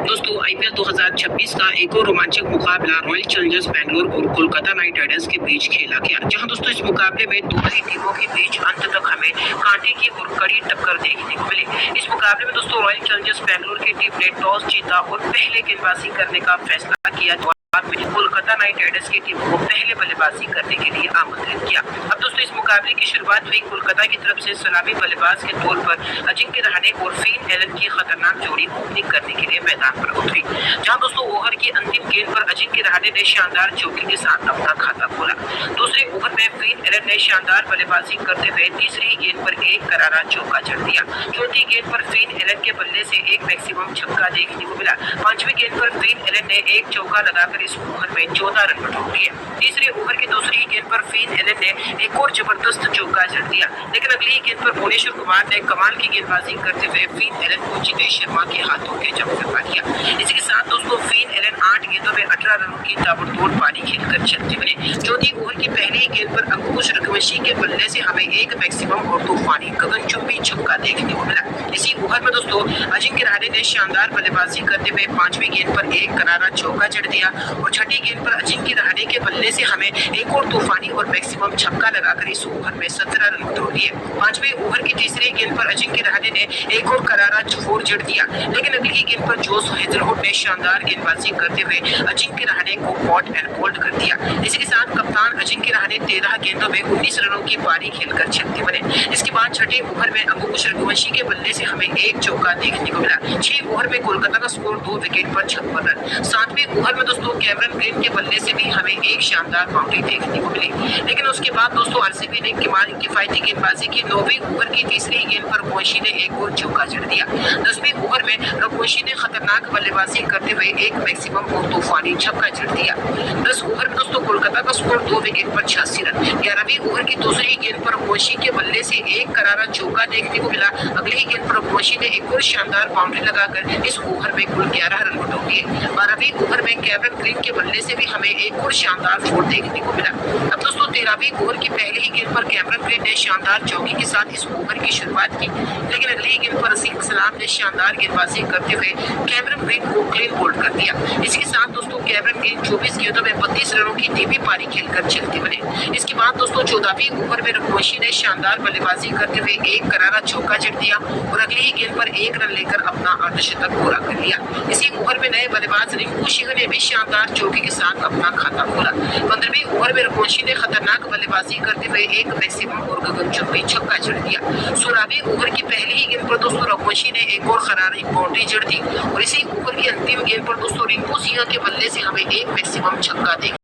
दोस्तों आईपीएल 2026 का एक और रोमांचक मुकाबला रॉयल चैलेंजर्स बैंगलोर और कोलकाता नाइट राइडर्स के बीच खेला गया, जहां दोस्तों इस मुकाबले में दोनों ही टीमों के बीच अंत तक हमें कांटे की और कड़ी टक्कर देखने को मिली। इस मुकाबले में दोस्तों रॉयल चैलेंजर्स बैंगलोर की टीम ने टॉस जीता और पहले गेंदबाजी करने का फैसला किया। बाद में कोलकाता नाइट राइडर्स की टीम को पहले बल्लेबाजी करने के लिए आमंत्रित किया। अब दोस्तों इस मुकाबले की शुरुआत हुई कोलकाता की तरफ से सलामी बल्लेबाज के तौर पर अजिंक्य रहाणे और फिन एलन की खतरनाक जोड़ी ओपनिंग करने के लिए मैदान पर उतरी, जहां दोस्तों ओवर की अंतिम गेंद पर अजिंक्य रहाणे ने शानदार चौके के साथ अपना खाता खोला। दूसरे ओवर में फिन एलन ने शानदार बल्लेबाजी करते हुए तीसरी गेंद पर एक करारा चौका जड़ दिया। चौथी गेंद पर फिन एलन के बल्ले से एक मैक्सिमम छक्का देखने को मिला। पांचवी गेंद पर फिन एलन ने एक चौका लगाकर इस ओवर में 14 रन बटोर दिए। तीसरे ओवर की दूसरी गेंद पर फिन एलन ने एक और जबरदस्त चौका जड़ दिया, लेकिन अगली गेंद पर भुवनेश्वर कुमार ने कमाल की गेंदबाजी करते हुए फिन एलन को जितेश शर्मा के हाथों के जम करवा दिया। इसी के साथ दोस्तों फिन एलन 8 गेंदों में 18 रनों की ताबड़तोड़ पारी खेलकर चलते बने। चौथी ओवर की पहली गेंद पर अंकुश रघुवंशी के बल्ले से हमें एक मैक्सिमम और तूफानी गगनचुंबी छक्का देखने को मिला। इसी ओवर में दोस्तों अजिंक्य रहाणे ने शानदार बल्लेबाजी करते हुए पांचवी गेंद पर एक करारा चौका जड़ दिया और छठी गेंद पर अजिंक्य रहाणे के बल्ले से हमें एक और तूफानी और मैक्सिमम छक्का लगाकर इस ओवर में 17 रन बटोर दिए। पांचवें ओवर की तीसरी गेंद पर अजिंक्य रहाणे ने एक और करारा फोर जड़ दिया, लेकिन अगली गेंद पर जोस हेजलवुड ने शानदार गेंदबाजी करते हुए अजिंक्य रहाणे को कॉट एंड बोल्ड कर दिया। इसी के साथ कप्तान अजिंक्य रहाणे 13 गेंदों में 19 रनों की पारी खेलकर चलते बने। इसके बाद छठे ओवर में अंकुश रघुवंशी के बल्ले से हमें एक चौका देखने को मिला। 6 ओवर में कोलकाता का स्कोर 2 विकेट पर 56 रन। 7वें ओवर में दोस्तों कैमरन ग्रीन के बल्ले से भी हमें एक शानदार बाउंड्री देखने को मिली, लेकिन उसके बाद दोस्तों आरसीबी ने किफायती गेंदबाजी की। 9वीं ओवर की तीसरी गेंद पर रघुवंशी ने एक और चौका जड़ दिया। 10वें ओवर में रघुवंशी ने खतरनाक बल्लेबाजी करते हुए एक मैक्सिमम और तूफानी छक्का जड़ दिया। 10 ओवर में दोस्तों कोलकाता का स्कोर 2 विकेट पर 86 रन। 11वीं ओवर की दूसरी गेंद पर रघुवंशी के बल्ले से एक करारा चौका देखने को मिला। अगली गेंद पर रघुवंशी ने एक और शानदार बाउंड्री लगाकर इस ओवर में कुल 11 रन बटोर दिए। 12वीं ओवर में कैमरन ग्रीन के बल्ले से भी हमें एक और शानदार फोर देखने को मिला। अब दोस्तों 13वीं ओवर की पहली ही गेंद पर कैमरन ग्रीन ने शानदार चौके के साथ इस ओवर की शुरुआत की, लेकिन अगली गेंद पर रसीम सलाम ने शानदार गेंदबाजी करते हुए कैमरन ग्रीन को क्लीन बोल्ड कर दिया। इसके साथ दोस्तों कैमरन ग्रीन 24 गेंदों में 32 रनों की धीमी पारी खेलकर चलते बने। इसके बाद दोस्तों 14वीं ओवर में रघुवंशी ने शानदार बल्लेबाजी करते हुए एक करारा चौका जड़ दिया और अगली ही गेंद पर एक रन लेकर अपना अर्धशतक पूरा कर लिया। इसी ओवर में नए बल्लेबाज रिंकू सिंह ने भी शानदार चौके के साथ अपना खाता खोला। 15वीं ओवर में रघुवंशी ने खतरनाक बल्लेबाजी करते हुए एक मैक्सिमम और गगनचुंबी छक्का जड़ दिया। 16वीं ओवर की पहली ही गेंद पर दोस्तों रघुवंशी ने एक और खरारी बाउंड्री जड़ दी और इसी ओवर की अंतिम गेंद पर दोस्तों रिंकू सिंह के बल्ले से हमें एक मैक्सिमम छक्का देखा।